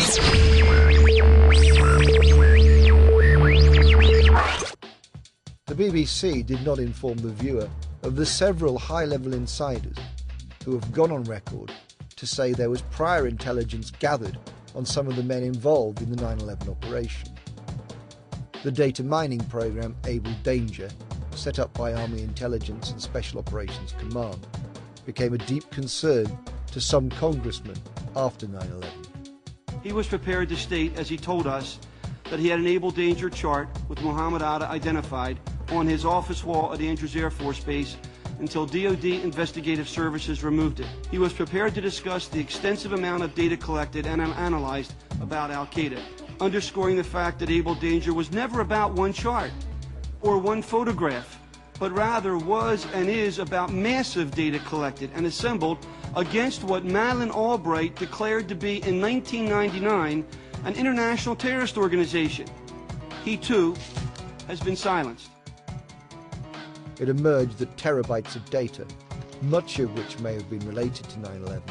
The BBC did not inform the viewer of the several high-level insiders who have gone on record to say there was prior intelligence gathered on some of the men involved in the 9/11 operation. The data mining program Able Danger, set up by Army Intelligence and Special Operations Command, became a deep concern to some congressmen after 9/11. He was prepared to state, as he told us, that he had an Able Danger chart with Muhammad Atta identified on his office wall at Andrews Air Force Base until DoD Investigative Services removed it. He was prepared to discuss the extensive amount of data collected and analyzed about Al-Qaeda, underscoring the fact that Able Danger was never about one chart or one photograph, but rather was and is about massive data collected and assembled against what Madeleine Albright declared to be in 1999 an international terrorist organization. He too has been silenced. It emerged that terabytes of data, much of which may have been related to 9/11,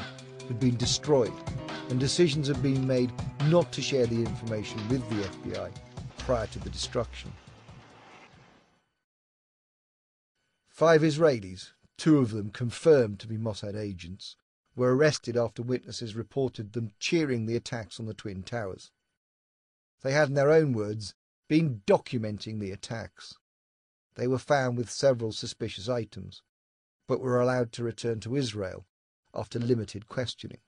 had been destroyed, and decisions had been made not to share the information with the FBI prior to the destruction. 5 Israelis, 2 of them confirmed to be Mossad agents, were arrested after witnesses reported them cheering the attacks on the Twin Towers. They had, in their own words, been documenting the attacks. They were found with several suspicious items, but were allowed to return to Israel after limited questioning.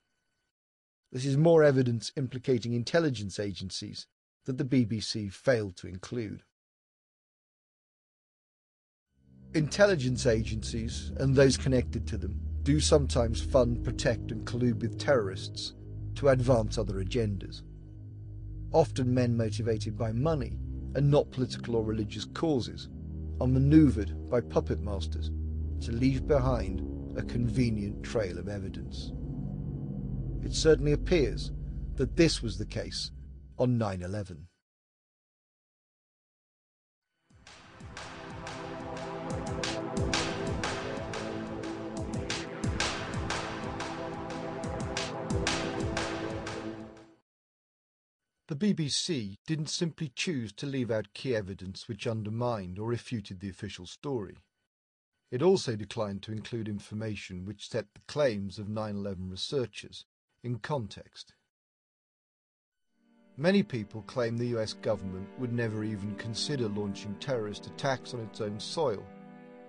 This is more evidence implicating intelligence agencies that the BBC failed to include. Intelligence agencies, and those connected to them, do sometimes fund, protect and collude with terrorists to advance other agendas. Often men motivated by money and not political or religious causes are manoeuvred by puppet masters to leave behind a convenient trail of evidence. It certainly appears that this was the case on 9/11. The BBC didn't simply choose to leave out key evidence which undermined or refuted the official story. It also declined to include information which set the claims of 9/11 researchers in context. Many people claim the US government would never even consider launching terrorist attacks on its own soil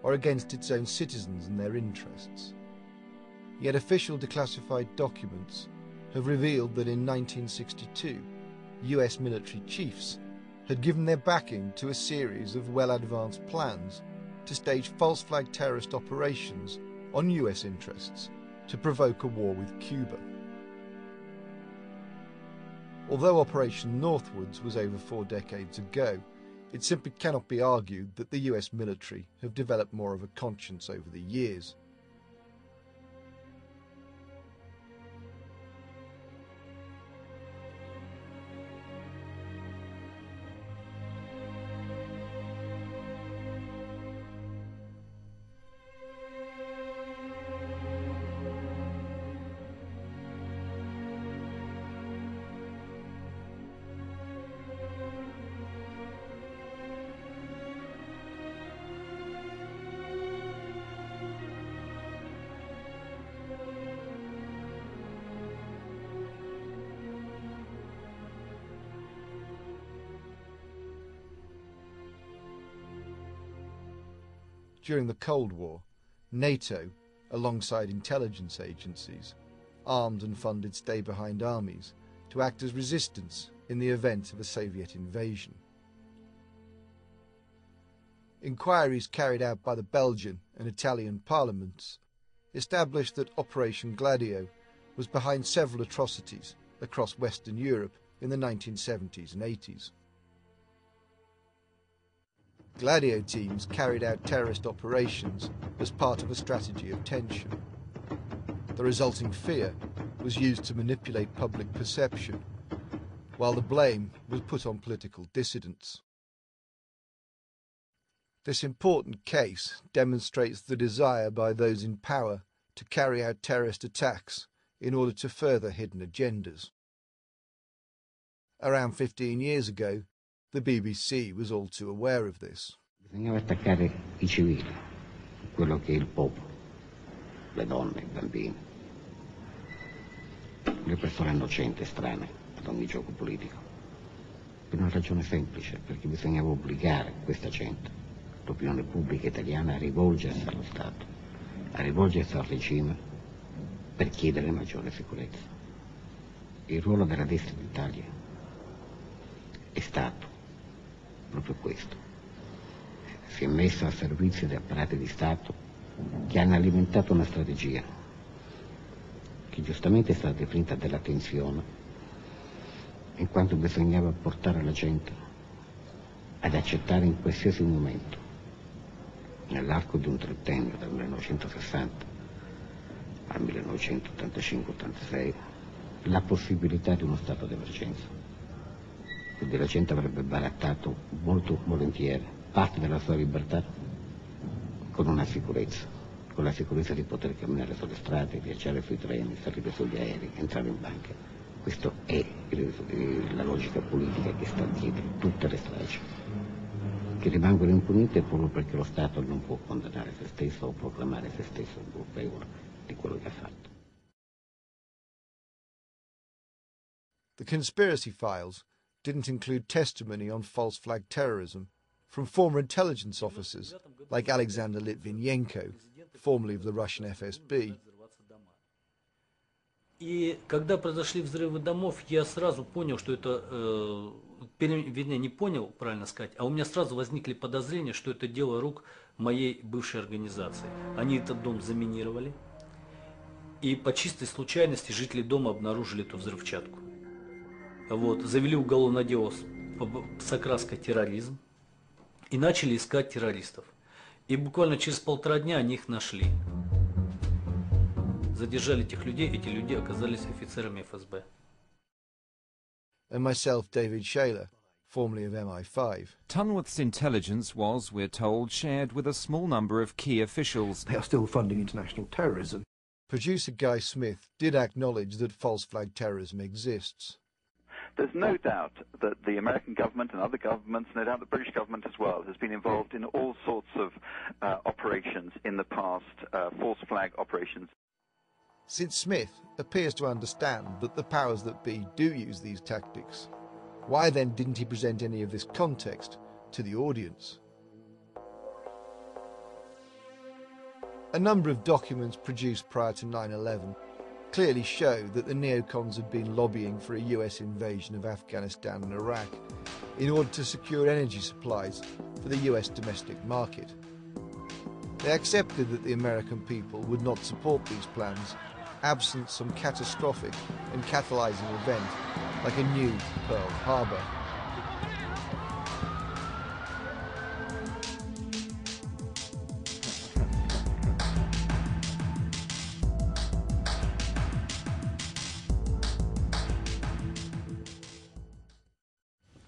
or against its own citizens and their interests. Yet official declassified documents have revealed that in 1962, US military chiefs had given their backing to a series of well-advanced plans to stage false flag terrorist operations on US interests to provoke a war with Cuba. Although Operation Northwoods was over 4 decades ago, it simply cannot be argued that the US military have developed more of a conscience over the years. During the Cold War, NATO, alongside intelligence agencies, armed and funded stay-behind armies to act as resistance in the event of a Soviet invasion. Inquiries carried out by the Belgian and Italian parliaments established that Operation Gladio was behind several atrocities across Western Europe in the 1970s and 80s. Gladio teams carried out terrorist operations as part of a strategy of tension. The resulting fear was used to manipulate public perception, while the blame was put on political dissidents. This important case demonstrates the desire by those in power to carry out terrorist attacks in order to further hidden agendas. Around 15 years ago, the BBC was all too aware of this. Bisognava attaccare I civili, quello che è il popolo, le donne, i bambini, le persone innocenti, strane ad ogni gioco politico. Per una ragione semplice, perché bisognava obbligare questa gente, l'opinione pubblica italiana, a rivolgersi allo Stato, a rivolgersi al regime per chiedere maggiore sicurezza. Il ruolo della destra d'Italia è stato proprio questo. Si è messa al servizio di apparati di Stato che hanno alimentato una strategia che giustamente è stata definita della tensione, in quanto bisognava portare la gente ad accettare in qualsiasi momento, nell'arco di un trentennio, dal 1960 al 1985-86, la possibilità di uno stato d'emergenza. Quindi la gente avrebbe barattato molto volentieri parte della sua libertà con una sicurezza, con la sicurezza di poter camminare sulle strade, viaggiare sui treni, salire sugli aerei, entrare in banca. Questa è la logica politica che sta dietro tutte le stragi, che rimangono impunite proprio perché lo Stato non può condannare se stesso o proclamare se stesso colpevole di quello che ha fatto. The conspiracy files didn't include testimony on false flag terrorism from former intelligence officers like Alexander Litvinenko, formerly of the Russian FSB. И когда произошли взрывы домов, я сразу понял, что это, вернее, не понял, правильно сказать, а у меня сразу возникли подозрения, что это дело рук моей бывшей организации. Они этот дом заминировали, и по чистой случайности жители дома обнаружили эту взрывчатку. Вот, завели уголовное дело с окраской терроризм и начали искать террористов. И буквально через 1,5 дня они их нашли. Задержали этих людей, эти люди оказались офицерами ФСБ. And myself, David Shayler, formerly of MI5. Tunworth's intelligence was, we're told, shared with a small number of key officials. They are still funding international terrorism. Producer Guy Smith did acknowledge that false flag terrorism exists. There's no doubt that the American government and other governments, no doubt the British government as well, has been involved in all sorts of operations in the past, false flag operations. Since Smith appears to understand that the powers that be do use these tactics, why then didn't he present any of this context to the audience? A number of documents produced prior to 9/11 clearly show that the neocons had been lobbying for a US invasion of Afghanistan and Iraq in order to secure energy supplies for the US domestic market. They accepted that the American people would not support these plans absent some catastrophic and catalyzing event like a new Pearl Harbor.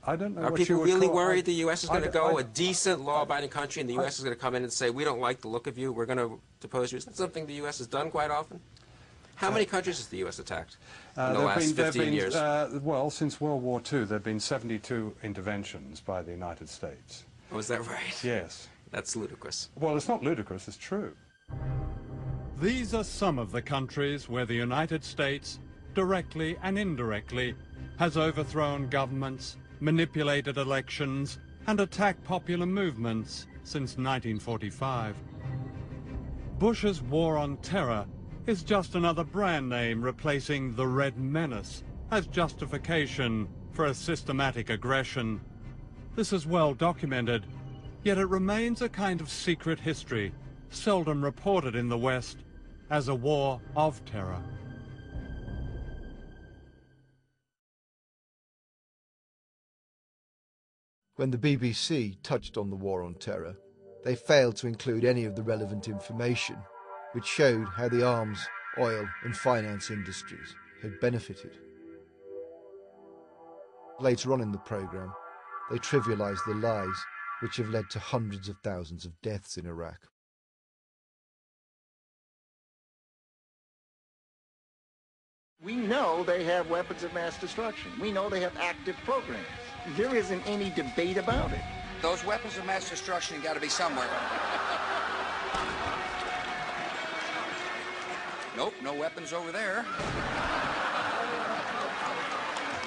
I don't know. Are people really worried the U.S. is going to go, a decent, law-abiding country, and the U.S. is going to come in and say, we don't like the look of you, we're going to depose you? Is that something the U.S. has done quite often? How many countries has the U.S. attacked in the last 15 years? Well, since World War II, there have been 72 interventions by the United States. Oh, is that right? Yes. That's ludicrous. Well, it's not ludicrous, it's true. These are some of the countries where the United States, directly and indirectly, has overthrown governments, manipulated elections, and attacked popular movements since 1945. Bush's war on terror is just another brand name replacing the Red Menace as justification for a systematic aggression. This is well documented, yet it remains a kind of secret history, seldom reported in the West as a war of terror. When the BBC touched on the war on terror, they failed to include any of the relevant information, which showed how the arms, oil and finance industries had benefited. Later on in the programme, they trivialised the lies which have led to hundreds of thousands of deaths in Iraq. We know they have weapons of mass destruction. We know they have active programs. There isn't any debate about it. Those weapons of mass destruction got to be somewhere. Nope, no weapons over there.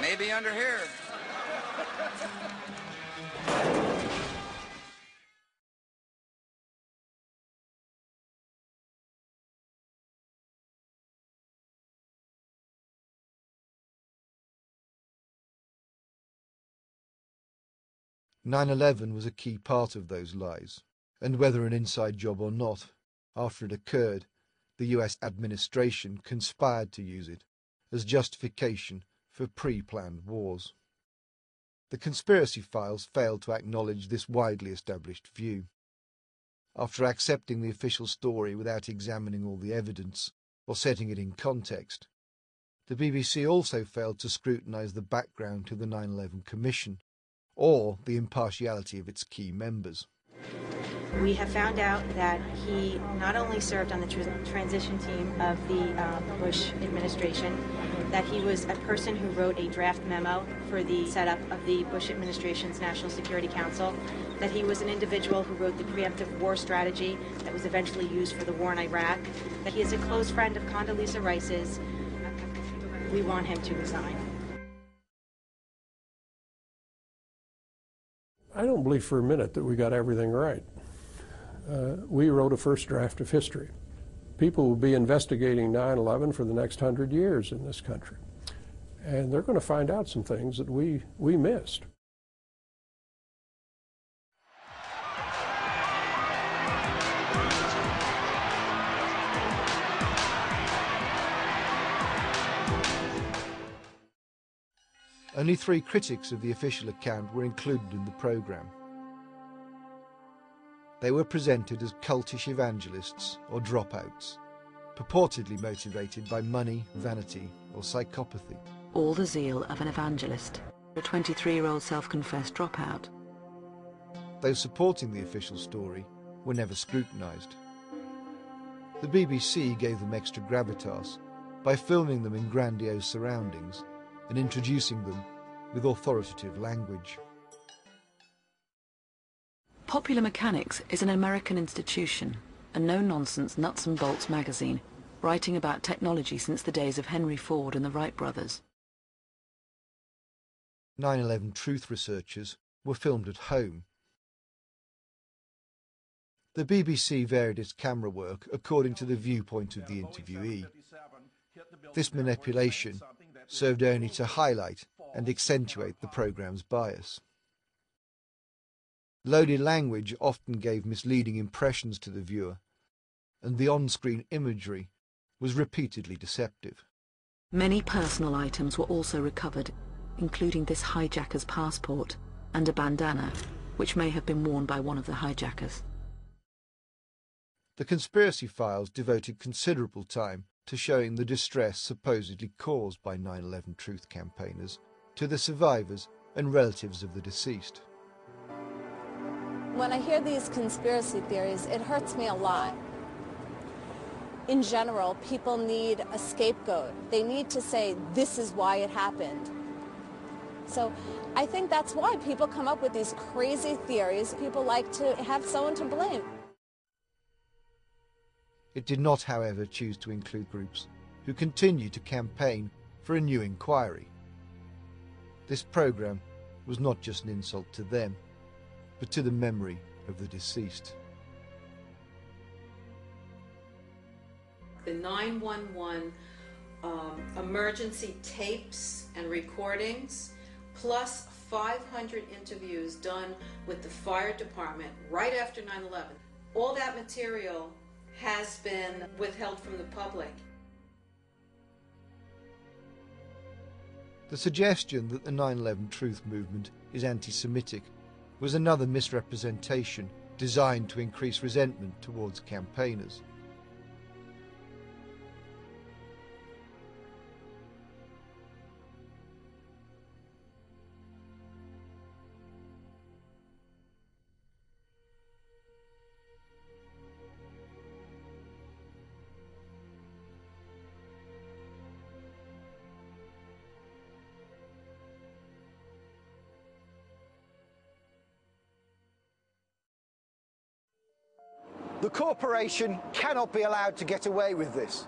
Maybe under here. 9/11 was a key part of those lies, and whether an inside job or not, after it occurred, the US administration conspired to use it as justification for pre-planned wars. The conspiracy files failed to acknowledge this widely established view. After accepting the official story without examining all the evidence or setting it in context, the BBC also failed to scrutinise the background to the 9/11 Commission or the impartiality of its key members. We have found out that he not only served on the transition team of the Bush administration, that he was a person who wrote a draft memo for the setup of the Bush administration's National Security Council, that he was an individual who wrote the preemptive war strategy that was eventually used for the war in Iraq, that he is a close friend of Condoleezza Rice's. We want him to resign. I don't believe for a minute that we got everything right. We wrote a first draft of history. People will be investigating 9/11 for the next 100 years in this country. And they're going to find out some things that we missed. Only 3 critics of the official account were included in the programme. They were presented as cultish evangelists or dropouts, purportedly motivated by money, vanity or psychopathy. All the zeal of an evangelist, a 23-year-old self-confessed dropout. Those supporting the official story were never scrutinised. The BBC gave them extra gravitas by filming them in grandiose surroundings and introducing them with authoritative language. Popular Mechanics is an American institution, a no-nonsense nuts and bolts magazine, writing about technology since the days of Henry Ford and the Wright brothers. 9/11 truth researchers were filmed at home. The BBC varied its camera work according to the viewpoint of the interviewee. This manipulation served only to highlight and accentuate the programme's bias. Loaded language often gave misleading impressions to the viewer, and the on-screen imagery was repeatedly deceptive. Many personal items were also recovered, including this hijacker's passport and a bandana, which may have been worn by one of the hijackers. The conspiracy files devoted considerable time to showing the distress supposedly caused by 9/11 truth campaigners to the survivors and relatives of the deceased. When I hear these conspiracy theories, it hurts me a lot. In general, people need a scapegoat. They need to say, this is why it happened. So I think that's why people come up with these crazy theories. People like to have someone to blame. It did not, however, choose to include groups who continued to campaign for a new inquiry. This programme was not just an insult to them, but to the memory of the deceased. The 911 emergency tapes and recordings, plus 500 interviews done with the fire department right after 9/11. All that material has been withheld from the public. The suggestion that the 9/11 truth movement is anti-Semitic was another misrepresentation designed to increase resentment towards campaigners. The corporation cannot be allowed to get away with this.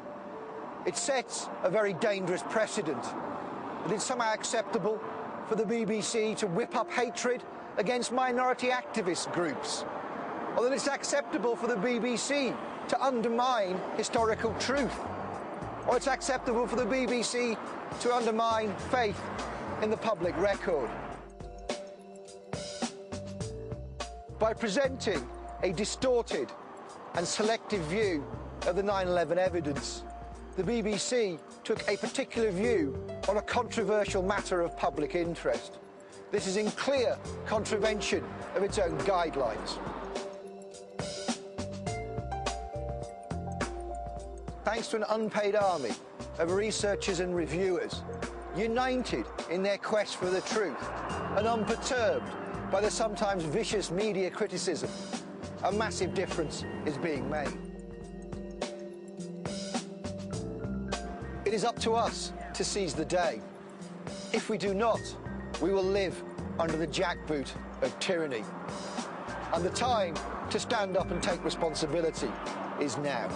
It sets a very dangerous precedent. That it's somehow acceptable for the BBC to whip up hatred against minority activist groups, or that it's acceptable for the BBC to undermine historical truth, or it's acceptable for the BBC to undermine faith in the public record. By presenting a distorted and selective view of the 9/11 evidence, the BBC took a particular view on a controversial matter of public interest. This is in clear contravention of its own guidelines. Thanks to an unpaid army of researchers and reviewers, united in their quest for the truth and unperturbed by the sometimes vicious media criticism, a massive difference is being made. It is up to us to seize the day. If we do not, we will live under the jackboot of tyranny. And the time to stand up and take responsibility is now.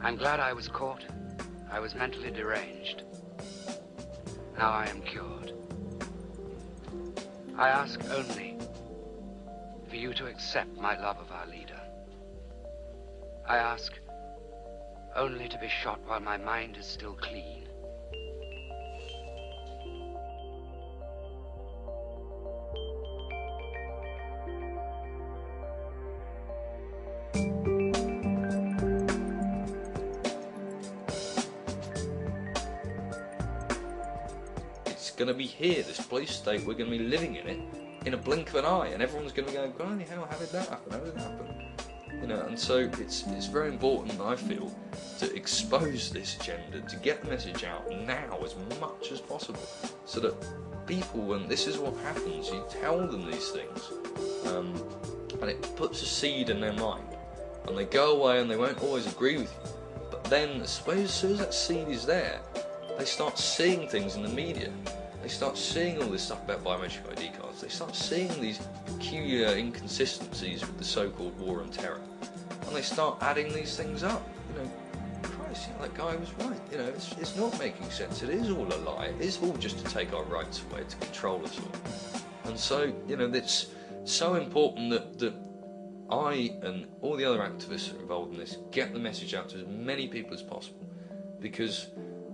I'm glad I was caught. I was mentally deranged. Now I am cured. I ask only for you to accept my love of our leader. I ask only to be shot while my mind is still clean. It's going to be here, this police state. We're going to be living in it in a blink of an eye, and everyone's going to go, "Golly hell, how did that happen? How did that happen?" You know, and so it's very important, I feel, to expose this agenda, to get the message out now as much as possible, so that people, when this is what happens, you tell them these things, and it puts a seed in their mind, and they go away and they won't always agree with you, but then as soon as that seed is there, they start seeing things in the media. They start seeing all this stuff about biometric ID cards. They start seeing these peculiar inconsistencies with the so-called war on terror. And they start adding these things up. You know, Christ, you know, that guy was right. You know, it's not making sense. It is all a lie. It is all just to take our rights away, to control us all. And so, you know, it's so important that I and all the other activists who are involved in this get the message out to as many people as possible. Because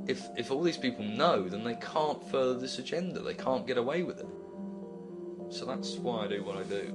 if all these people know, then they can't further this agenda. They can't get away with it. So that's why I do what I do.